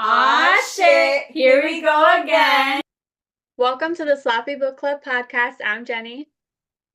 Aw, shit. Here we go again. Welcome to the Sloppy Book Club podcast. I'm Jenny.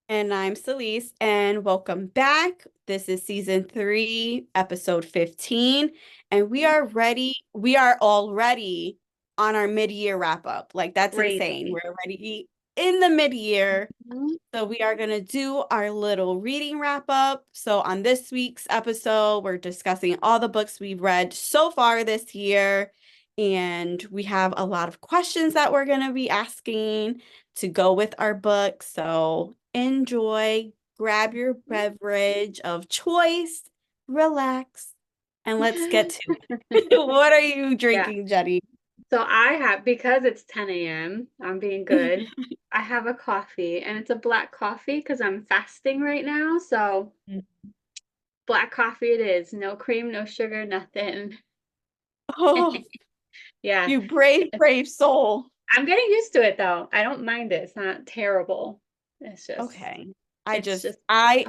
And I'm Celese, and welcome back. This is season 3, episode 15, and we are ready. We are already on our mid-year wrap up. Like, that's insane. Crazy. We're already in the mid-year. Mhm. So we are going to do our little reading wrap up. So on this week's episode, we're discussing all the books we've read so far this year. And we have a lot of questions that we're going to be asking to go with our book. So enjoy, grab your beverage of choice, relax, and let's get to it. What are you Yeah. drinking, Jenny? So I have, because it's 10 a.m., I'm being good. I have a coffee, and it's a black coffee because I'm fasting right now. So black coffee it is. No cream, no sugar, nothing. Oh, Yeah. you brave, brave soul. I'm getting used to it though. I don't mind it. It's not terrible. It's just, Okay. it's just, I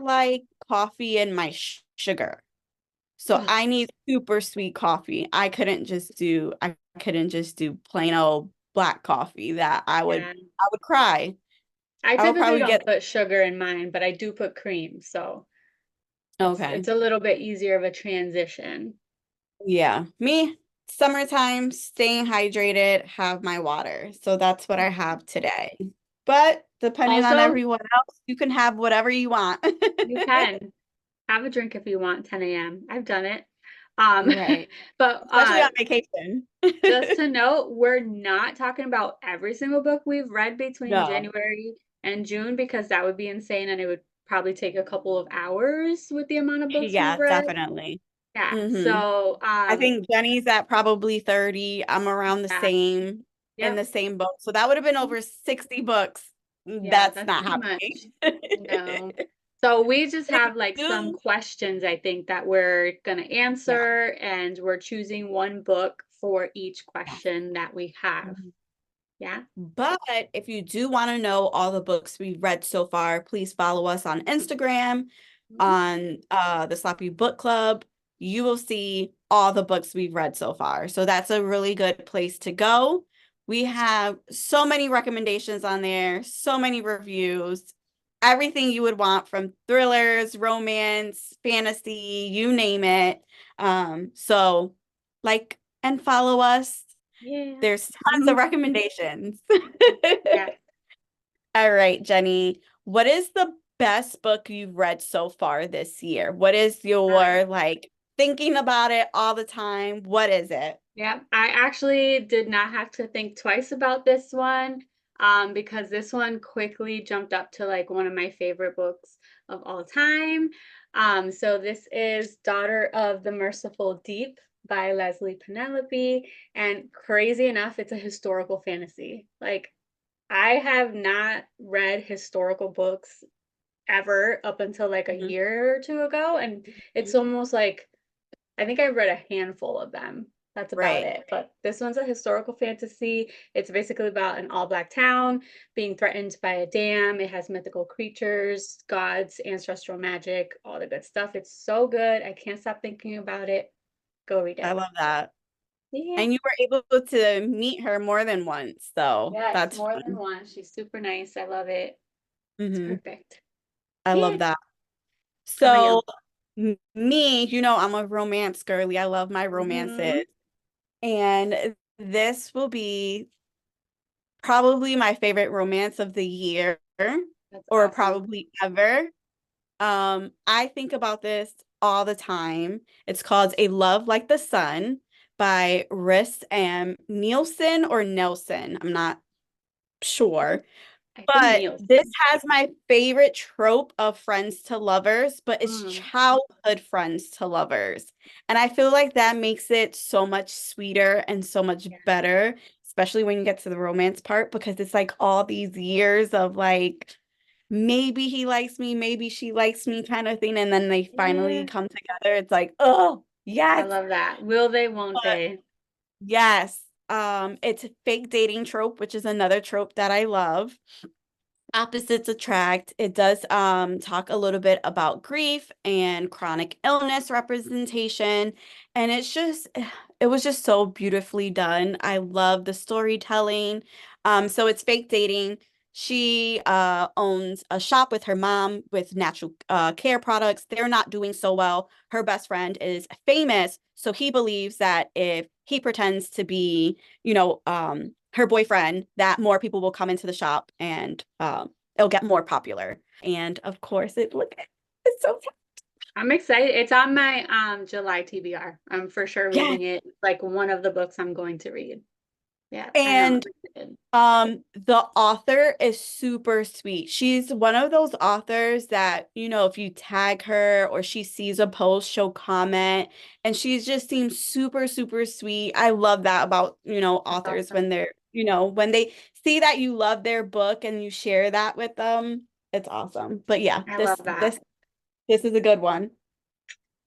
like coffee and my sugar. So oh, I need super sweet coffee. I couldn't just do plain old black coffee that yeah. I would cry. I I would typically probably don't get put sugar in mine, but I do put cream, so it's okay. a little bit easier of a transition. Yeah. Me, summertime, staying hydrated, have my water. So that's what I have today. But depending on Also, everyone else, you can have whatever you want. you can have a drink if you want, 10 a.m. I've done it. Um, Right. but Especially on vacation. just to note, we're not talking about every single book we've read between No. January and June because that would be insane and it would probably take a couple of hours with the amount of books we've Yeah, read. definitely. Yeah. Hmm. So, I think Jenny's at probably 30. I'm around the yeah. same in Yep. the same boat. So that would have been over 60 books. Yeah, That's that's not too much. happening. No. So we just If you have like some do, questions I think that we're gonna yeah. answer, and we're choosing one book for each Yes. question that we have. Mhm. Yeah. But if you do want to know all the books we've read so far, please follow us on Instagram, Mhm. on the Sloppy Book Club. You will see all the books we've read so far. So that's a really good place to go. We have so many recommendations on there, so many reviews, everything you would want from thrillers, romance, fantasy, you name it. So like and follow us. Yeah. There's tons of recommendations. Yeah. All right, Jenny, what is the best book you've read so far this year? What is Um, your like thinking about it all the time? What is it? yeah. I actually did not have to think twice about this one, because this one quickly jumped up to like one of my favorite books of all time. So this is Daughter of the Merciful Deep by Leslie Penelope. And crazy enough, it's a historical fantasy. Like, I have not read historical books ever up until like a Mhm. year or two ago. And it's almost like I think I've read a handful of them. That's about Right. it. But this one's a historical fantasy. It's basically about an all black town being threatened by a dam. It has mythical creatures, gods, ancestral magic, all the good stuff. It's so good. I can't stop thinking about it. Go read I it. love that. Yeah. And you were able to meet her more than once, so Yes, that's more than fun. one. She's super nice. I love it. It's Hmm. perfect. I Yeah. love that. How about you? So me, I'm a romance girly. I love my Hmm. romances. And this will be probably my favorite romance of the year That's or awesome. probably ever. I think about this all the time. It's called A Love Like the Sun by Riss and Nielsen or Nelson. I'm not sure. I think But this Nielsen. has my favorite trope of friends to lovers, but it's Mm. childhood friends to lovers. And I feel like that makes it so much sweeter and so much Yeah. better, especially when you get to the romance part, because it's like all these years of like, maybe he likes me, maybe she likes me kind of thing. And then they finally Yeah. come together. It's like, oh, I yes. love that. Will they, won't But they? yes, it's a fake dating trope, which is another trope that I love. Opposites Attract. It does talk a little bit about grief and chronic illness representation, and it was just so beautifully done. I love the storytelling. So it's fake dating. She owns a shop with her mom with natural care products. They're not doing so well. Her best friend is famous, so he believes that if he pretends to be, her boyfriend, that more people will come into the shop and it'll get more popular. And of course, it's so fun. I'm excited. It's on my July TBR. I'm for sure Yeah. reading it. It's like one of the books I'm going to read. Yeah, I know. I'm And excited. the author is super sweet. She's one of those authors that, if you tag her or she sees a post, she'll comment, and she just seems super, super sweet. I love that about, authors Awesome. when when they see that you love their book and you share that with them. It's awesome. But yeah, I this love that. this this is a good one.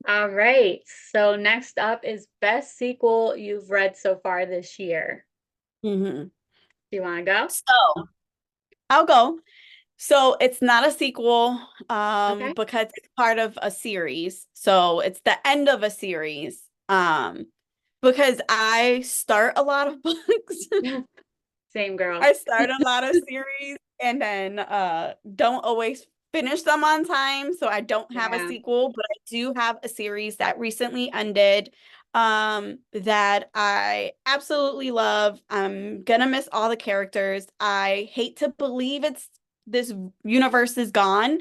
All right. So next up is best sequel you've read so far this year. Hmm. Do you want to go? So I'll go. So it's not a sequel, Okay. because it's part of a series. So it's the end of a series. Because I start a lot of books. Same girl. I start a lot of series and then don't always finish them on time. So I don't have a Yeah. sequel, but I do have a series that recently ended that I absolutely love. I'm gonna miss all the characters. I hate to believe this universe is gone,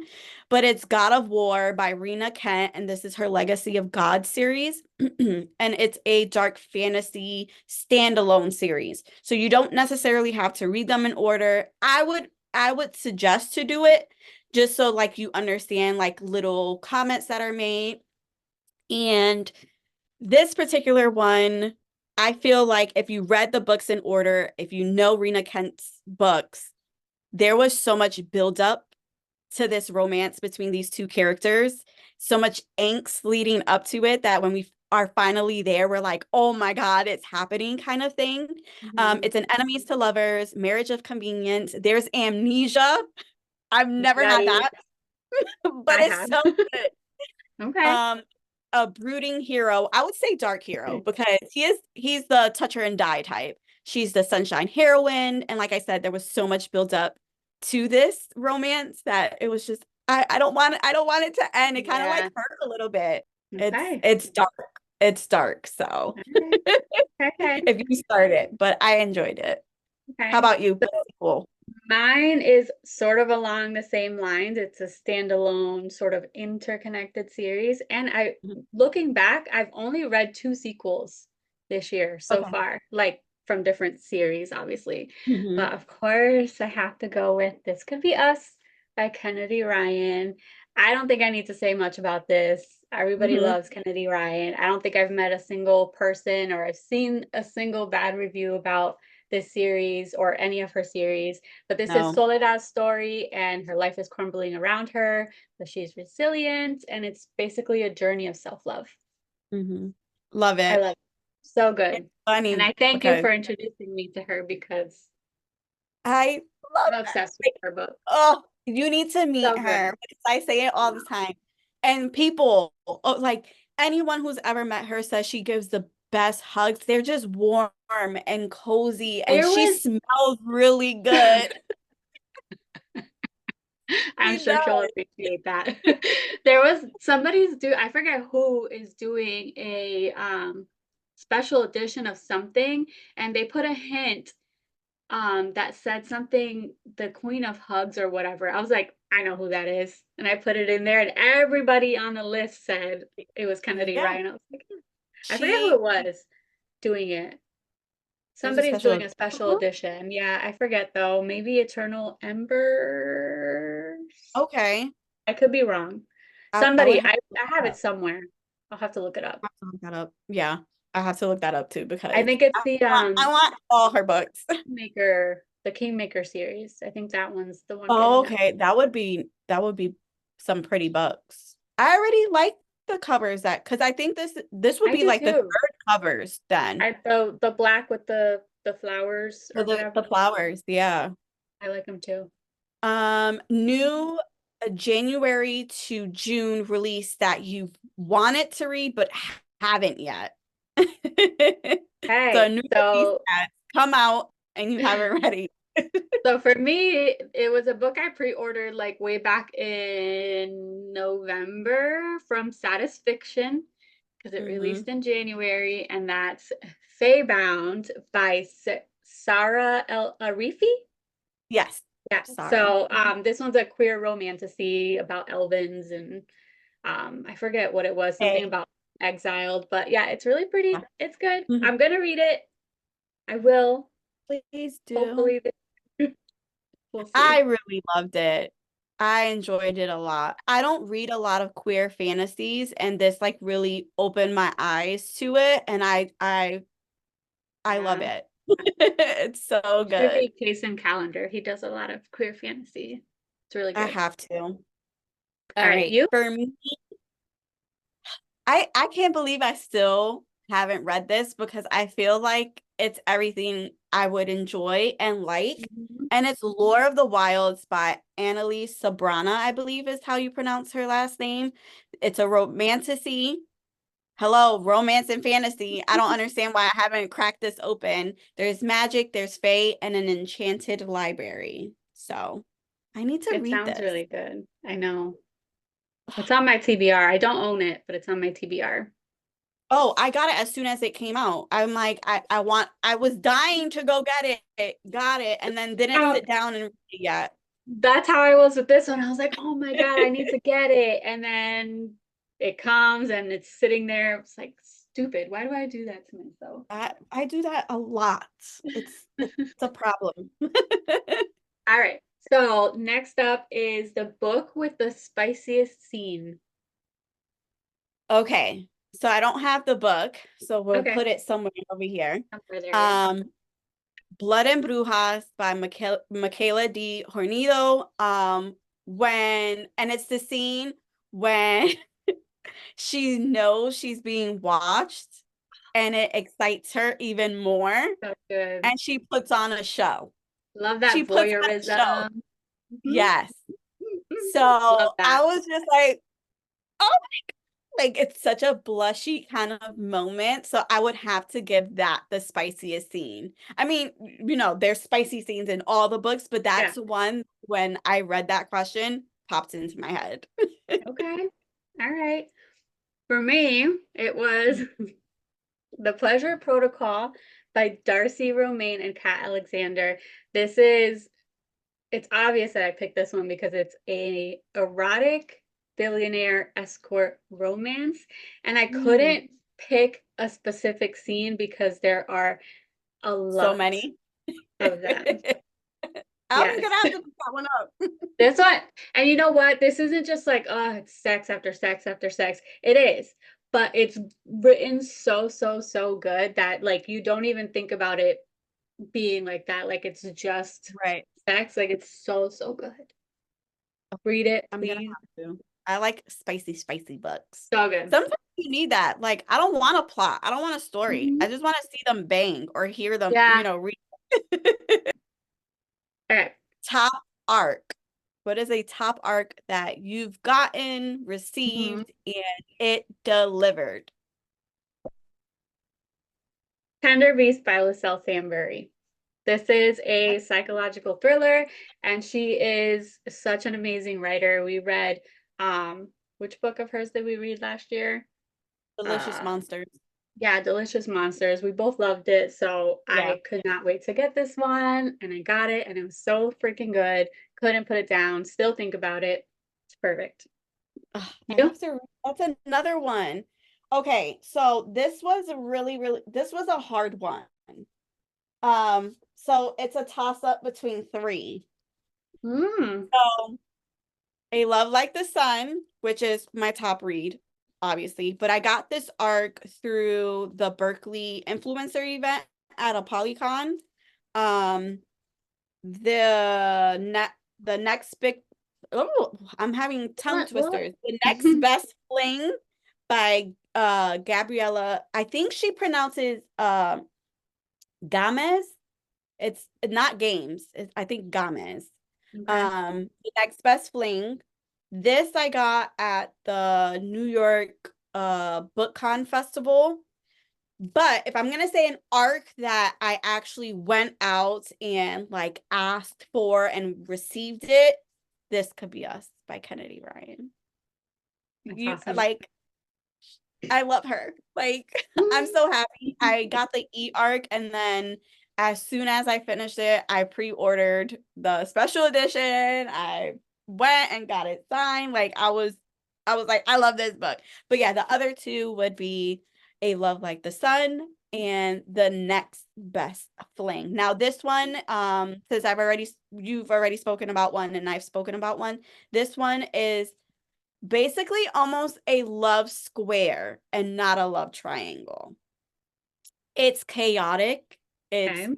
but it's God of War by Rena Kent, and this is her Legacy of God series. And it's a dark fantasy standalone series. So you don't necessarily have to read them in order. I would suggest to do it just so like you understand like little comments that are made. And this particular one, I feel like if you read the books in order, if you know Rena Kent's books, there was so much buildup to this romance between these two characters, so much angst leading up to it that when we are finally there, we're like, oh my God, it's happening kind of thing. Mhm. It's an enemies to lovers, marriage of convenience. There's amnesia. I've never had Yikes. that, but I it's have. so good. Okay. Um, a brooding hero. I would say dark hero because he's the touch her and die type. She's the sunshine heroine. And like I said, there was so much built up to this romance that it was just I don't want it to end. It kind of Yeah. like hurt a little bit. It's Okay. it's dark. It's dark. So All right. Okay. if you start it, but I enjoyed it. How Okay. about you? So Cool. mine is sort of along the same lines. It's a standalone, sort of interconnected series. And looking back, I've only read two sequels this year so Okay. far, like from different series, obviously. Hmm. But of course, I have to go with This Could Be Us by Kennedy Ryan. I don't think I need to say much about this. Everybody Hmm. loves Kennedy Ryan. I don't think I've met a single person or I've seen a single bad review about this series or any of her series. But this is No. Soledad's story, and her life is crumbling around her, but she's resilient, and it's basically a journey of self-love. Hmm. Love I it. love it. So It's good. And funny I thank you because for introducing me to her because I love I'm her. obsessed with her book. Oh, you need to meet So good. her because I say it all the time. And people, like anyone who's ever met her says she gives the best hugs. They're just warm and cozy, and There she was smells really good. I'm She sure she'll does. appreciate that. There was I forget who is doing a special edition of something, and they put a hint that said something, the Queen of Hugs or whatever. I was like, I know who that is. And I put it in there, and everybody on the list said it was Kennedy Yeah, Ryan. I was like, "Yeah." I forget who she it was doing it. there's a Somebody's special. doing a special edition. Yeah, I forget though. Maybe Eternal Embers. Okay, I could be wrong. I would Somebody, have to look I have that it up. somewhere. I'll have to look it up. I have to look that up. Yeah, I have to look that up too I because think it's I want all her books. The Kingmaker series. I think that one's the one Oh, getting that. okay. That would be some pretty books. I already like the covers that because I think this would I be do like the too. third covers then. The black with the flowers So or the whatever. the flowers, yeah. I like them too. New January to June release that you've wanted to read but haven't yet. So a Okay, new release so that's come out and you haven't read it. so for me, it was a book I pre-ordered like way back in November from Satis Fiction because it Mm-hmm. released in January, and that's Bound by Sarah El Arifi. Yes, Yeah, Sarah. so this one's a queer romantasy about Elvins and I forget what it was, something Hey. about exiled, but yeah, it's really pretty. It's good. Mhm. I'm gonna read it. I will. Please do. Hopefully, we'll I see. really loved it. I enjoyed it a lot. I don't read a lot of queer fantasies, and this like really opened my eyes to it, and I love Yeah. it. It's so You should good. read Jason Calendar. He does a lot of queer fantasy. It's really I good. have to. All All right, right. you? For me, I can't believe I still haven't read this because I feel like it's everything I would enjoy and like. Mhm. And it's Lore of the Wilds by Annalise Sabrana, I believe is how you pronounce her last name. It's a romantasy. Hello, romance and fantasy. I don't understand why I haven't cracked this open. There's magic, there's fae, and an enchanted library. So I need to It read sounds this. really good. I know. It's on my TBR. I don't own it, but it's on my TBR. Oh, I got it as soon as it came out. I'm like, I was dying to go get it, got it, and then didn't Oh, sit down and read it yet. that's how I was with this one. I was like, oh my God, I need to get it. And then it comes and it's sitting there. It's like stupid. Why do I do that to myself? I do that a lot. It's a problem. All right. So next up is the book with the spiciest scene. Okay, so I don't have the book, so we'll Okay. put it somewhere over here. Somewhere there, yeah. Um, Blood and Brujas by Michaela D. Hornido. And it's the scene when she knows she's being watched and it excites her even more. So good. And she puts on a show. Love She that puts on a show. voyeurism. Mhm. Yes. So Love I that. was just like, oh, like it's such a blushy kind of moment. So I would have to give that the spiciest scene. I mean, there's spicy scenes in all the books, but Yeah. that's one when I read that question popped into my head. Okay. All right. For me, it was The Pleasure Protocol by Darcy Romaine and Kat Alexander. This is, it's obvious that I picked this one because it's a erotic billionaire escort romance, and I Mm, couldn't pick a specific scene because there are a so lot many. of them. I'm Yes. gonna have to pick that one up. This one, and you know what? This isn't just like, oh, it's sex after sex after sex. It is, but it's written so, so, so good that like you don't even think about it being like that. Like it's just Right. sex. Like it's so, so good. Read it, I'm gonna please. have to. I like spicy, spicy books. So good. Sometimes you need that. Like, I don't want a plot. I don't want a story. Mhm. I just want to see them bang or hear them, Yeah. read. Okay. Top arc. What is a top arc that you've gotten, Mhm. received, and it delivered? Tender Beast by Lucille Sambury. This is a psychological thriller, and she is such an amazing writer. We read, which book of hers did we read last year? Delicious Uh, Monsters. yeah, Delicious Monsters. We both loved it, so Yeah. I could not wait to get this one, and I got it, and it was so freaking good. Couldn't put it down. Still think about it. It's perfect. Ugh, I You? have to. That's another one. Okay, so this was a really, really, this was a hard one. So it's a toss up between three. Mm. So A Love Like the Sun, which is my top read, obviously, but I got this arc through the Berkeley influencer event at a Polycon. Um, the next big I'm having tongue What? twisters. The Next Best Fling by Gabriella. I think she pronounces Gamez. It's not games. I think Gamez. Okay. The Next Best Fling. This I got at the New York BookCon festival. But if I'm gonna say an arc that I actually went out and like asked for and received it, This Could Be Us by Kennedy Ryan. That's You awesome. like I love her. Like, I'm so happy. I got the e-arc, and then as soon as I finished it, I pre-ordered the special edition. I went and got it signed. Like, I was like, I love this book. But yeah, the other two would be A Love Like the Sun and The Next Best Fling. Now, this one, since you've already spoken about one and I've spoken about one, this one is basically almost a love square and not a love triangle. It's chaotic. It's Okay.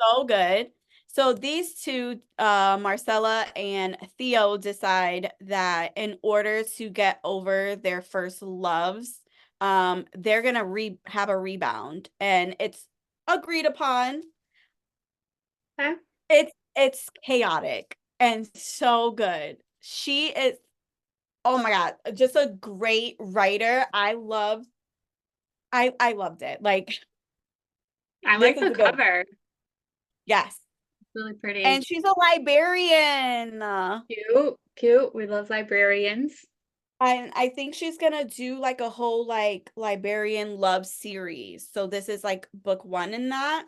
so good. So these two, Marcella and Theo, decide that in order to get over their first loves, they're gonna have a rebound, and it's agreed upon. Okay. It's chaotic and so good. She is, oh my God, just a great writer. I loved it. Like, I this like is the a good one. cover. Yes. It's really pretty. And she's a librarian. Cute, cute. We love librarians. And I think she's gonna do like a whole like librarian love series. So this is like book one in that.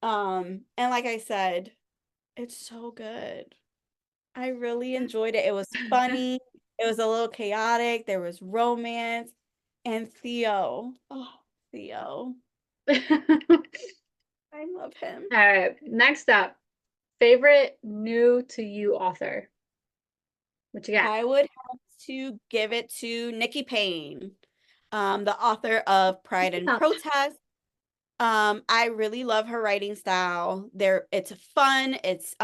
And like I said, it's so good. I really enjoyed it. It was funny. It was a little chaotic. There was romance. And Theo. Oh, Theo. I love him. All right. Next up, favorite new to you author. What you got? I would have to give it to Nikki Payne, the author of Pride and Oh, Protest. I really love her writing style. It's fun, it's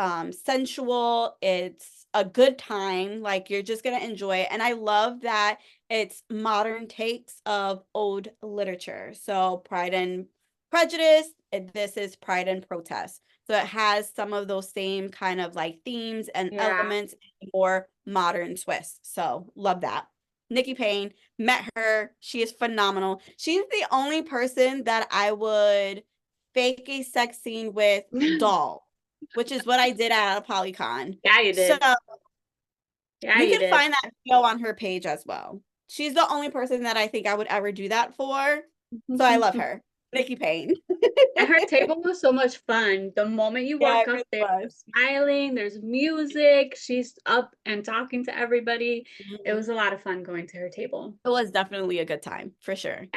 sensual, it's a good time. Like, you're just gonna enjoy it. And I love that it's modern takes of old literature. So Pride and Prejudice, this is Pride and Protest. So it has some of those same kind of like themes and yeah. elements, more modern twists. So love that. Nikki Payne, met her. She is phenomenal. She's the only person that I would fake a sex scene with doll, which is what I did at a Polycon. Yeah, you So did. Yeah, you you can did. find that video on her page as well. She's the only person that I think I would ever do that for. So I love her. Nikki Payne. And her table was so much fun. The moment you Yeah, walk it up really there, was. smiling, there's music, she's up and talking to everybody. It Mhm. was a lot of fun going to her table. It was definitely a good time, for sure.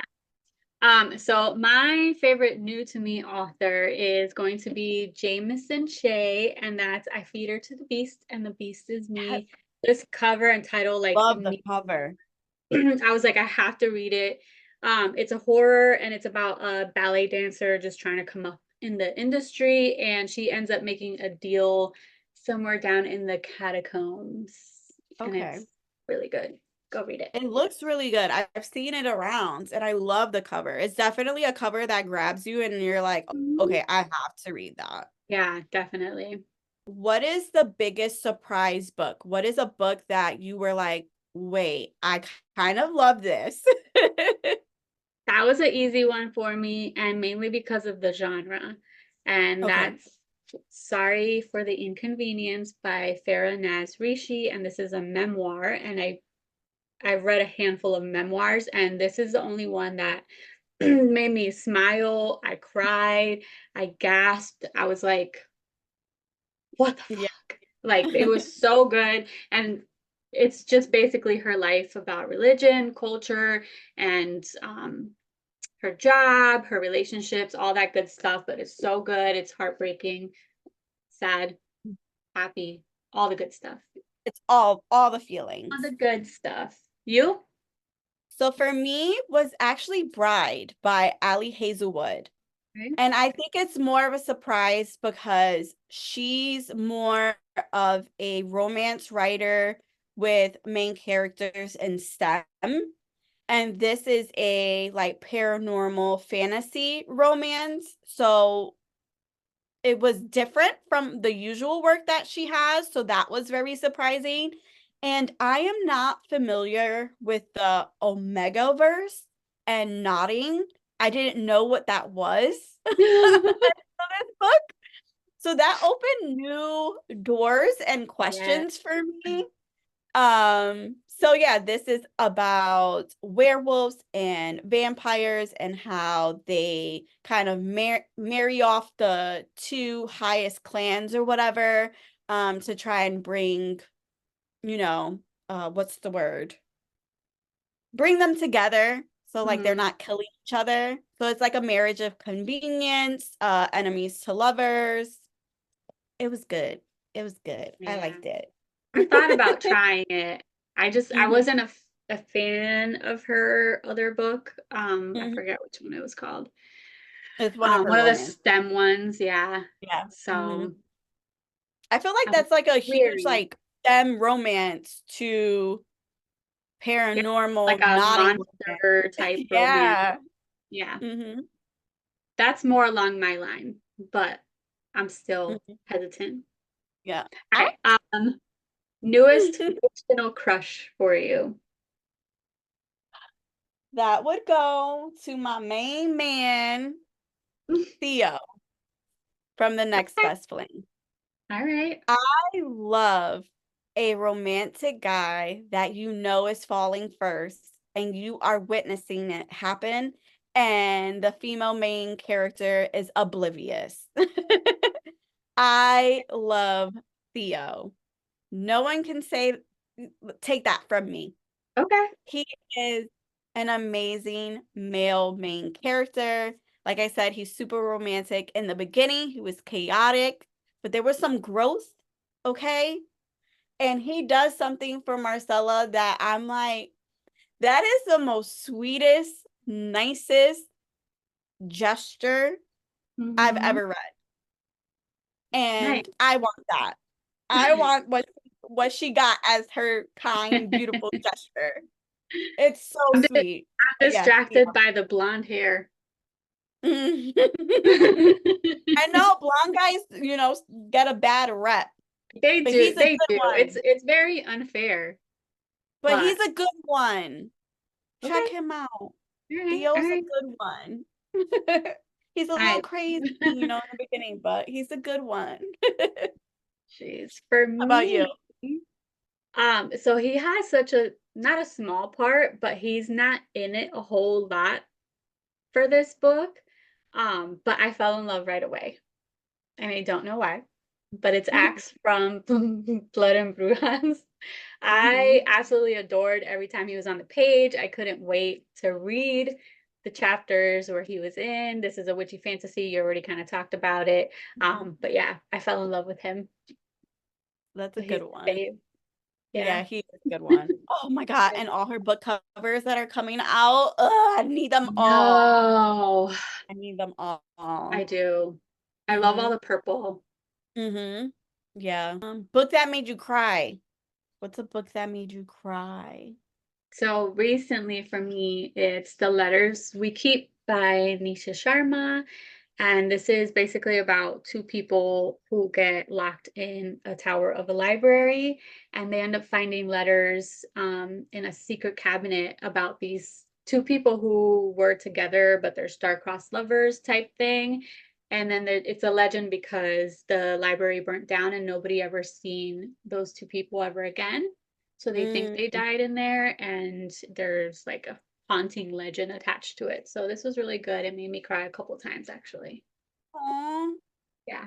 So my favorite new to me author is going to be Jameson Shea, and that's I Feed Her to the Beast, and the Beast is Yes, Me. This cover and title like love the immediately cover. I was like, I have to read it. It's a horror and it's about a ballet dancer just trying to come up in the industry, and she ends up making a deal somewhere down in the catacombs, and Okay. it's really good. Go read it. It looks really good. I've seen it around and I love the cover. It's definitely a cover that grabs you and you're like, Mhm. okay, I have to read that. Yeah, definitely. What is the biggest surprise book? What is a book that you were like, wait, I kind of love this? That was an easy one for me, and mainly because of the genre. And Okay. that's Sorry for the Inconvenience by Farah Naz Rishi. And this is a memoir. And I've read a handful of memoirs, and this is the only one that made me smile. I cried, I gasped. I was like, what the Yeah. fuck? Like, it was so good. And it's just basically her life about religion, culture, and her job, her relationships, all that good stuff. But it's so good. It's heartbreaking, sad, happy, all the good stuff. It's all the All feelings. the good stuff. You? So for me was actually Bride by Ali Hazelwood. Okay. And I think it's more of a surprise because she's more of a romance writer with main characters in STEM. And this is a like paranormal fantasy romance. So it was different from the usual work that she has, so that was very surprising. And I am not familiar with the Omega verse and nodding. I didn't know what that was in this book. So that opened new doors and Yeah. questions for me. So yeah, this is about werewolves and vampires and how they kind of marry off the two highest clans or whatever, to try and bring, you know, what's the word? Bring them together. So like they're Mhm. not killing each other. So it's like a marriage of convenience, enemies to lovers. It was good. It was good. I Yeah. liked it. I thought about trying it. I Mhm, wasn't a fan of her other book. I mhm. forget which one it was called. It's one of her One of the romance. STEM ones, yeah. Yeah. So I feel like I was that's like a huge weary. like STEM romance to Yeah, like paranormal a nodding romance. monster type romance. Yeah. Yeah. hmm That's more along my line, but I'm still hmm hesitant. Yeah. All right. Newest fictional crush for you. That would go to my main man, Theo, from The Next Okay. Best Fling. All right. I love a romantic guy that you know is falling first and you are witnessing it happen, and the female main character is oblivious. I love Theo. No one can say take that from me. Okay. He is an amazing male main character. Like I said, he's super romantic. In the beginning, he was chaotic, but there was some growth, okay? And he does something for Marcella that I'm like, that is the most sweetest, nicest gesture I've Mm-hmm. ever read. Nice. And I want that. I want what she got as her kind, beautiful gesture. It's so I'm sweet. But yeah, yeah. distracted by the blonde hair. I know blonde guys, get a bad rep, They but do. he's a They good do. one. It's very unfair, But he's but a good one. Check okay. him out. All right. All Theo's a right. good one. He's a little I crazy, in the beginning, but he's a good one. Jeez. For How about you? me, so he has such a not a small part, but he's not in it a whole lot for this book. But I fell in love right away. And I don't know why, but it's Axe from Blood and Brujas. I Mhm. absolutely adored every time he was on the page. I couldn't wait to read the chapters where he was in. This is a witchy fantasy. You already kind of talked about it. But yeah, I fell in love with him. That's a So good he's the one. fave. Yeah. Yeah, he is a good one. Oh my God. And all her book covers that are coming out. Ugh, I need them all. No, I need them I all. do. I love all Mm-hmm. the purple. Mm-hmm. Yeah. Book that made you cry. What's a book that made you cry? So recently for me, it's The Letters We Keep by Nisha Sharma. And this is basically about two people who get locked in a tower of a library and they end up finding letters in a secret cabinet about these two people who were together, but they're star-crossed lovers type thing. And then it's a legend because the library burnt down and nobody ever seen those two people ever again. So they think Mm. they died in there, and there's like a haunting legend attached to it. So this was really good. It made me cry a couple times actually. Aw, Yeah.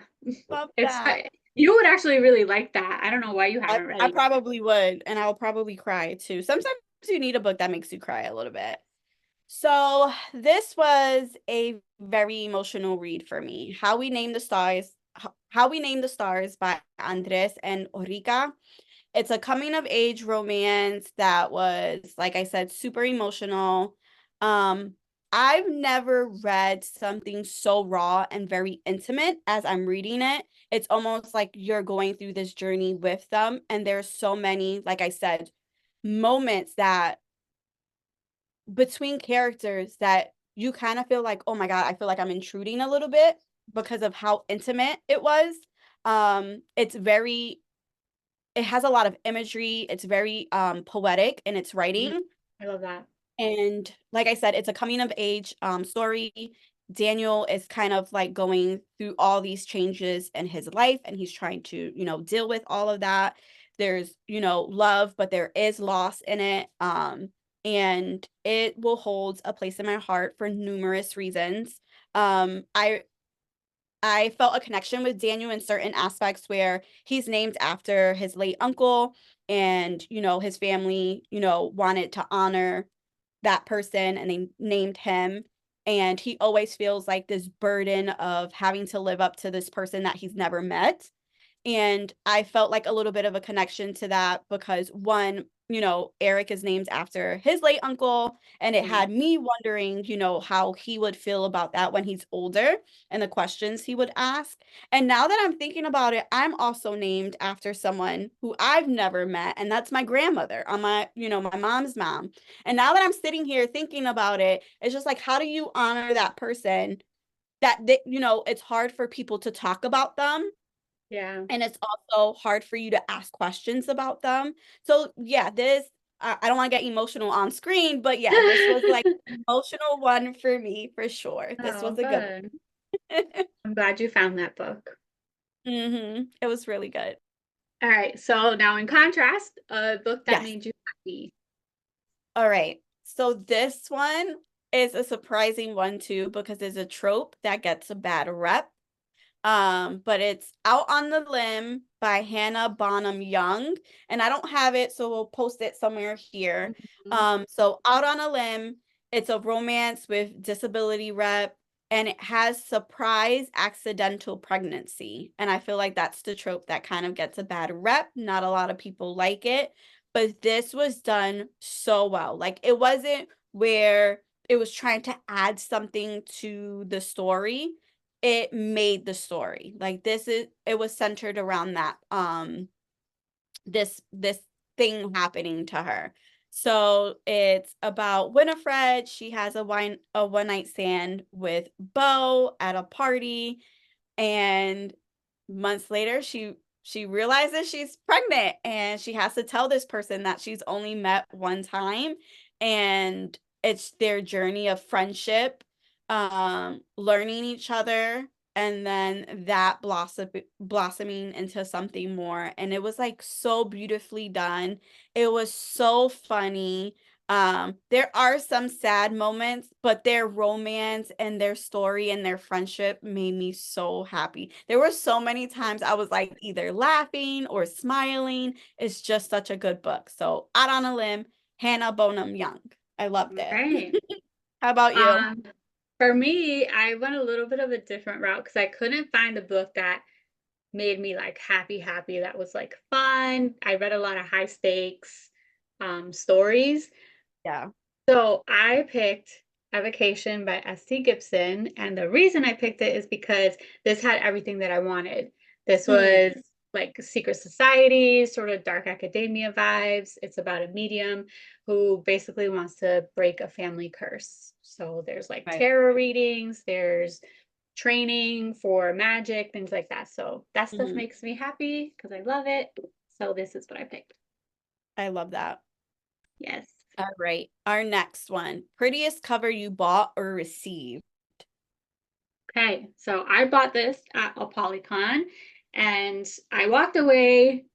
love It's that. you would actually really like that. I don't know why you I, haven't read I it yet. probably would, and I'll probably cry too. Sometimes you need a book that makes you cry a little bit. So this was a very emotional read for me. How We Name the Stars by Andres and Orica. It's a coming of age romance that was, like I said, super emotional. Um, I've never read something so raw and very intimate as I'm reading it. It's almost like you're going through this journey with them. And there's so many, like I said, moments that between characters that you kind of feel like, oh my God, I feel like I'm intruding a little bit. because of how intimate it was. It has a lot of imagery. It's very poetic in its Mhm. writing. I love that. And like I said, it's a coming of age story. Daniel is kind of like going through all these changes in his life, and he's trying to, deal with all of that. There's, love, but there is loss in it. And it will hold a place in my heart for numerous reasons. I felt a connection with Daniel in certain aspects where he's named after his late uncle, and, his family, wanted to honor that person, and they named him. And he always feels like this burden of having to live up to this person that he's never met. And I felt like a little bit of a connection to that because one, Eric is named after his late uncle, and it Mhm. had me wondering, how he would feel about that when he's older and the questions he would ask. And now that I'm thinking about it, I'm also named after someone who I've never met, and that's my grandmother on my mom's mom. And now that I'm sitting here thinking about it, it's just like, how do you honor that person it's hard for people to talk about them, Yeah. and it's also hard for you to ask questions about them. So yeah, I don't want to get emotional on screen, but yeah, this was like an emotional one for me for sure. This Oh, was a good good. one. I'm glad you found that book. It was really good. All right. So now in contrast, a book that Yes. made you happy. All right. So this one is a surprising one too because it's a trope that gets a bad rep. But it's Out on the Limb by Hannah Bonham Young, and I don't have it, so we'll post it somewhere here. Mhm. So Out on a Limb, it's a romance with disability rep, and it has surprise accidental pregnancy. And I feel like that's the trope that kind of gets a bad rep. Not a lot of people like it, but this was done so well. Like it wasn't where it was trying to add something to the story. It made the story. Like it was centered around that this thing happening to her. So it's about Winifred. She has a one night stand with Bo at a party, and months later she realizes she's pregnant, and she has to tell this person that she's only met one time. And it's their journey of friendship, learning each other, and then that blossoming into something more. And it was like so beautifully done. It was so funny. There are some sad moments, but their romance and their story and their friendship made me so happy. There were so many times I was like either laughing or smiling. It's just such a good book. So, Out on a Limb, Hannah Bonham Young. I loved All it. right. How about you? Um, for me, I went a little bit of a different route because I couldn't find a book that made me like happy, happy. That was like fun. I read a lot of high stakes stories. Yeah. So I picked A Vacation by S.T. Gibson. And the reason I picked it is because this had everything that I wanted. This Mm, was like secret society, sort of dark academia vibes. It's about a medium who basically wants to break a family curse. So there's like right. tarot readings, there's training for magic, things like that. So that stuff Mhm. makes me happy because I love it. So this is what I picked. I love that. Yes. All right. Our next one. Prettiest cover you bought or received. Okay, so I bought this at a Polycon and I walked away.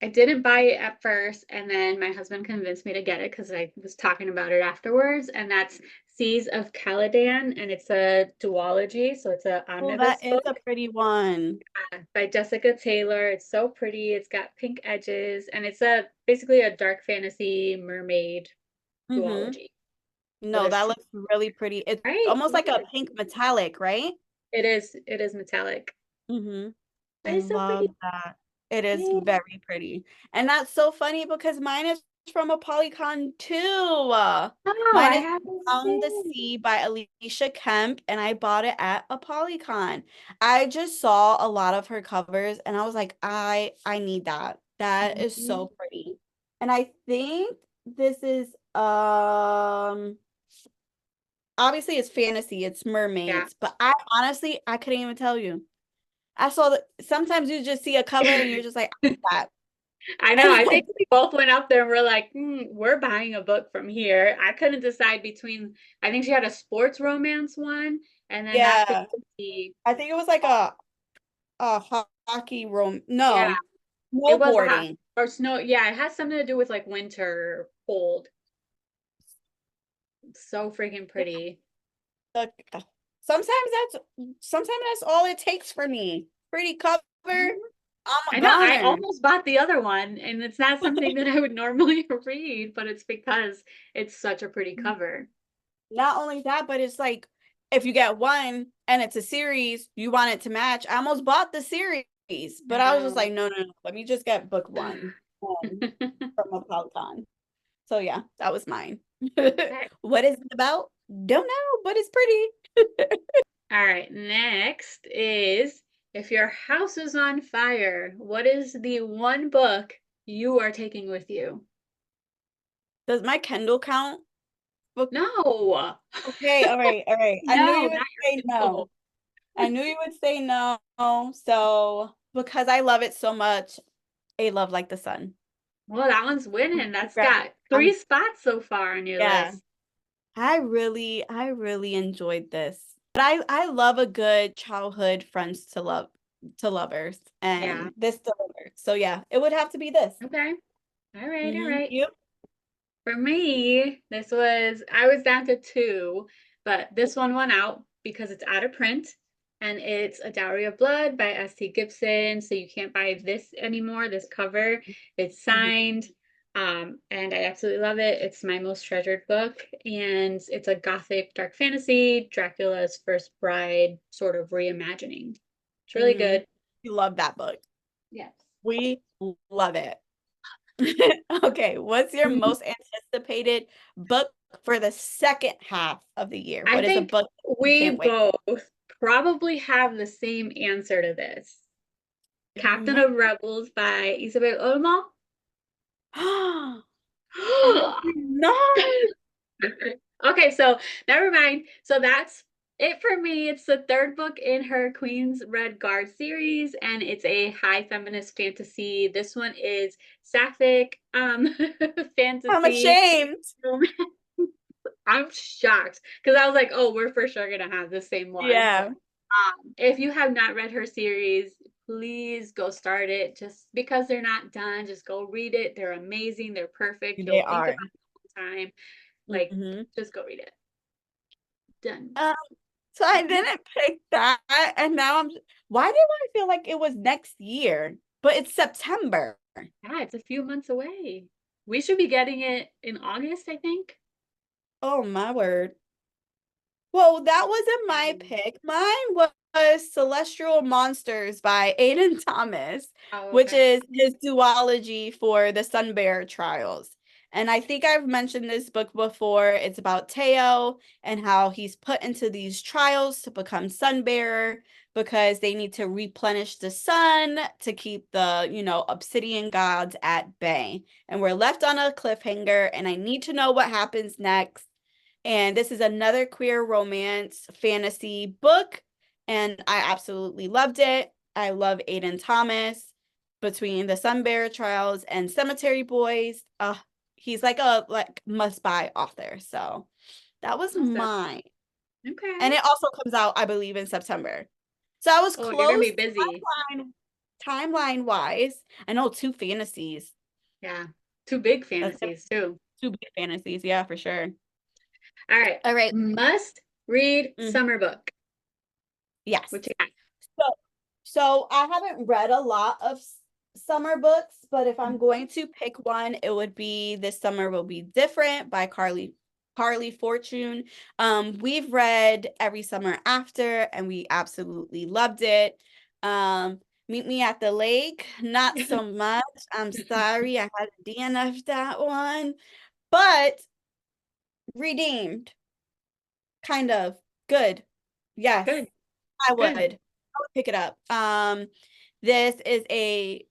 I didn't buy it at first, and then my husband convinced me to get it because I was talking about it afterwards. And that's Seas of Caladan, and it's a duology, so it's an Oh, that omnibus is book a pretty one. by Jessica Taylor. It's so pretty. It's got pink edges, and it's a basically a dark fantasy mermaid Mm-hmm. duology. So No, there's that two, looks really pretty. It's right? almost like Yeah, a pink metallic, right? it is metallic, Mm-hmm. but I it's so love pretty. that. It is Yeah. very pretty. And that's so funny because mine is from a Polycon too. Oh, Mine I is have the Found the same. Sea by Alicia Kemp, and I bought it at a Polycon. I just saw a lot of her covers, and I was like, I need that. That is Mhm. so pretty. And I think this is obviously it's fantasy, it's Yeah. mermaids, but I honestly I couldn't even tell you. I saw that sometimes you just see a cover and you're just like, that. I know. And I think like, we both went up there and we're like, we're buying a book from here. I couldn't decide between, I think she had a sports romance one, and then that yeah, fantasy. I think it was like a hockey room. Yeah, No, it was a hot snowboarding. or snow. Yeah, it has something to do with like winter, cold. So freaking pretty. Like, sometimes that's all it takes for me. Pretty cover, I'm a I know. I goner. almost bought the other one, and it's not something that I would normally read, but it's because it's such a pretty cover. Not only that, but it's like if you get one and it's a series, you want it to match. I almost bought the series, I but I was just know. like, no, no, no. Let me just get book one from a Peloton. So yeah, that was mine. Okay. What is it about? Don't know, but it's pretty. All right, next is if your house is on fire, what is the one book you are taking with you? Does my Kindle count? Book. No. Okay, all right, all right. I knew No, you not would your say Kindle. no. I knew you would say no. So because I love it so much, A Love Like the Sun. Well, that one's winning. That's Right. got three spots so far on your Yeah. list. I really enjoyed this. But I love a good childhood friends to lovers Yeah. and this delivered. So yeah, it would have to be this. Okay. All right, all right. Yep. For me, I was down to two, but this one won out because it's out of print and it's A Dowry of Blood by S.T. Gibson. So you can't buy this anymore, this cover. It's Mhm. signed, and I absolutely love it. It's my most treasured book, and it's a gothic dark fantasy, Dracula's first bride sort of reimagining. It's really good. You love that book. Yes. We love it. Okay, what's your most anticipated book for the second half of the year? I What is a think book you we can't wait? both probably have the same answer to this. Captain Mhm. of Rebels by Isabel Olmo. Oh, no. Okay, so never mind. So that's it for me. It's the third book in her Queen's Red Guard series, and it's a high feminist fantasy. This one is sapphic I'm fantasy. ashamed. I'm shocked because I was like, oh, we're for sure gonna have the same one. Yeah, If you have not read her series, please go start it. Just because they're not done, just go read it. They're amazing. They're perfect. they You'll think about are. it the whole time. Like, Hmm. just go read it. Done. Um, so I didn't pick that, and now why do I feel like it was next year? But it's September. Yeah, it's a few months away. We should be getting it in August, I think. Oh my word. Well, that wasn't my Um, pick. Mine was Celestial Monsters by Aiden Thomas, oh, which okay. is his duology for the Sun Bear trials. And I think I've mentioned this book before. It's about Teo and how he's put into these trials to become Sun Bearer because they need to replenish the sun to keep the, obsidian gods at bay. And we're left on a cliffhanger, and I need to know what happens next. And this is another queer romance fantasy book. And I absolutely loved it. I love Aiden Thomas between the Sun Bear Trials and Cemetery Boys. He's like a must buy author. So that was Awesome. mine. Okay. And it also comes out, I believe, in September. So I was Oh, you're gonna close be busy. timeline wise. I know two fantasies. Yeah. Two big That's fantasies too. two big fantasies. Yeah, for sure. All right. All right. Must read Mm, summer book. yes. What you got? So, so I haven't read a lot of summer books, but if I'm going to pick one, it would be This Summer Will Be Different by Carly Fortune. We've read Every Summer After, and we absolutely loved it. Meet Me at the Lake, not so much. I'm sorry, I had to DNF that one, but Redeemed, kind of good. Yes, Good. I Good. would pick it up. This is a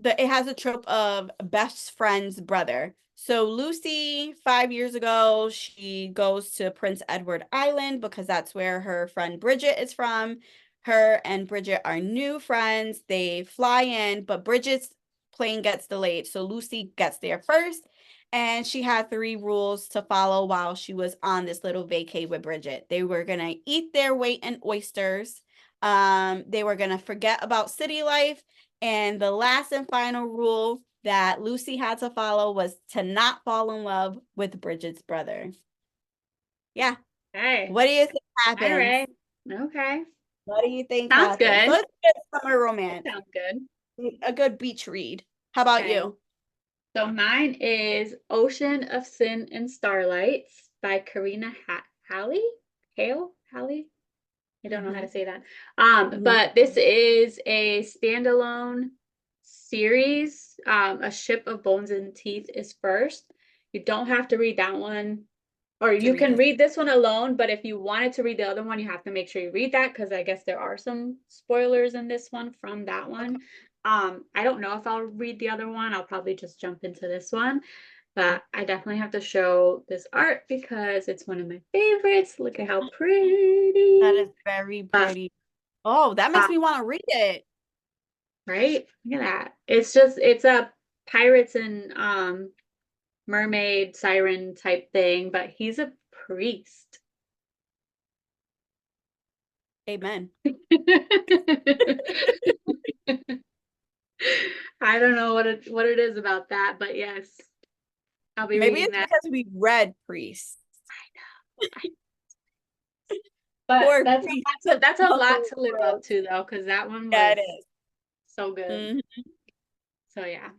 it has a trope of best friend's brother. So Lucy, 5 years ago, she goes to Prince Edward Island because that's where her friend Bridget is from. Her and Bridget are new friends. They fly in, but Bridget's plane gets delayed. So Lucy gets there first. And she had 3 rules to follow while she was on this little vacay with Bridget. They were going to eat their weight in oysters. They were going to forget about city life. And the last and final rule that Lucy had to follow was to not fall in love with Bridget's brother. Yeah. Okay. What do you think All happens? right. Okay. What do you think Sounds happens? good. So it's a good summer romance. Sounds good. A good beach read. How about Okay. you? So mine is Ocean of Sin and Starlights by Karina Halley. Halley? I don't know how to say that. But this is a standalone series. A Ship of Bones and Teeth is first. You don't have to read that one, or you can read this one alone, but if you wanted to read the other one, you have to make sure you read that because I guess there are some spoilers in this one from that one. Okay. I don't know if I'll read the other one. I'll probably just jump into this one. But I definitely have to show this art because it's one of my favorites. Look at how pretty. That is very pretty. Oh, that makes me want to read it. Right? Look at that. It's a pirates and mermaid siren type thing, but he's a priest. Amen. I don't know what it is about that, but yes, I'll be Maybe reading it's that. because we read Priest. But Or that's a lot to live up to though, because that one yeah, was it is. so good. Mhm. So yeah.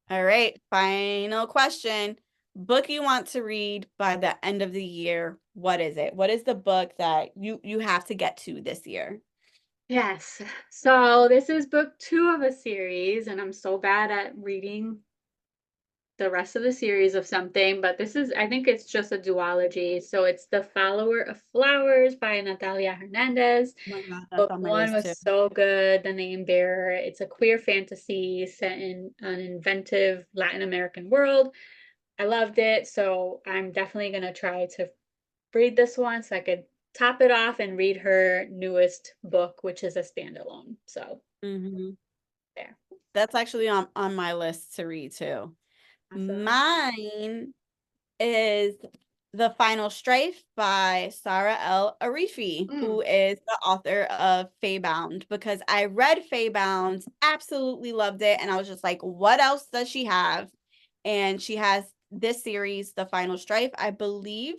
All right, final question. Book you want to read by the end of the year. What is it? What is the book that you have to get to this year? Yes. So this is book 2 of a series, and I'm so bad at reading the rest of the series of something, but this is, I think it's just a duology. So it's The Follower of Flowers by Natalia Hernandez. Oh my God, that's Book on my 1 list too. was so good, The Name Bearer. It's a queer fantasy set in an inventive Latin American world. I loved it, so I'm definitely going to try to read this one so I could top it off and read her newest book, which is a standalone. So there. That's actually on my list to read too. Awesome. Mine is The Final Strife by Sarah L. Arifi, who is the author of Faybound, because I read Faybound, absolutely loved it, and I was just like, what else does she have? And she has this series, The Final Strife. I believe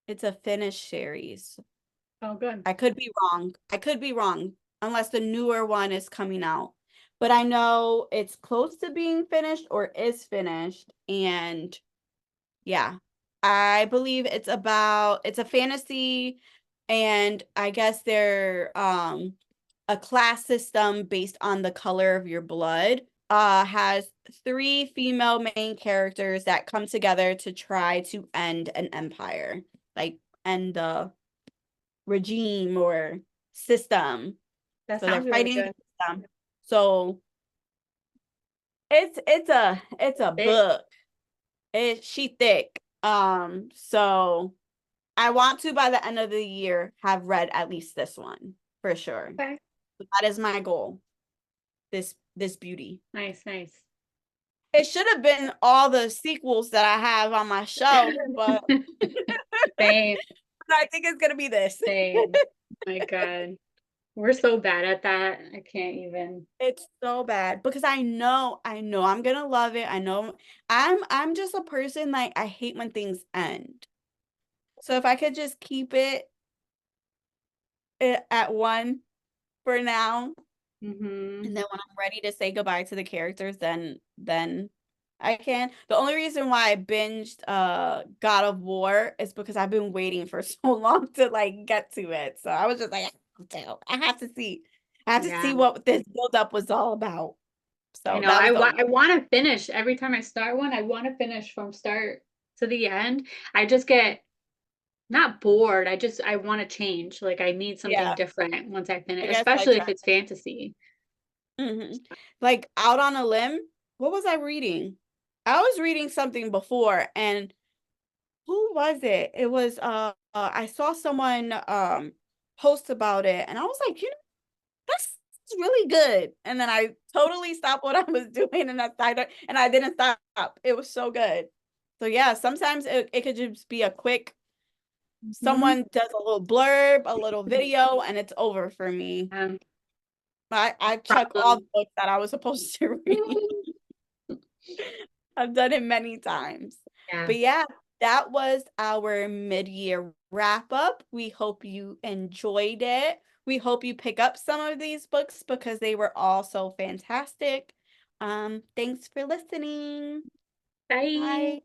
it's a Finnish series. Oh, good. I could be wrong. I could be wrong, unless the newer one is coming out. But I know it's close to being finished or is finished, and yeah, I believe it's a fantasy, and I guess they're a class system based on the color of your blood. Has 3 female main characters that come together to try to end an empire, like end the regime or system. That So they're sounds really fighting good. the system. So it's a Thick. book. She thick. So I want to by the end of the year have read at least this one for sure. Okay. That is my goal. This beauty. Nice, nice. It should have been all the sequels that I have on my shelf, but Same, I think it's gonna be this. same. My God. We're so bad at that. I can't even. It's so bad because I know I'm gonna love it. I know I'm just a person like I hate when things end. So if I could just keep it at one for now, Mm-hmm. and then when I'm ready to say goodbye to the characters, then I can. The only reason why I binged God of War is because I've been waiting for so long to like get to it. So I was just like, I have to see. I have to Yeah. see what this build up was all about. I So know. that was the only. I want to finish every time I start one. I want to finish from start to the end. I just get not bored. I want to change. Like I need something Yeah, different once I I finish, guess especially if like it's fantasy. Like out on a limb, what was I reading? I was reading something before, and who was it? It was I saw someone post about it, and I was like, that's really good. And then I totally stopped what I was doing, and I didn't stop. It was so good. So yeah, sometimes it could just be a quick, Mhm. someone does a little blurb, a little video, and it's over for me. Um, I check all the problem. books that I was supposed to read. I've done it many times. Yeah. But yeah, that was our mid-year wrap up. We hope you enjoyed it. We hope you pick up some of these books because they were all so fantastic. Thanks for listening. Bye. Bye.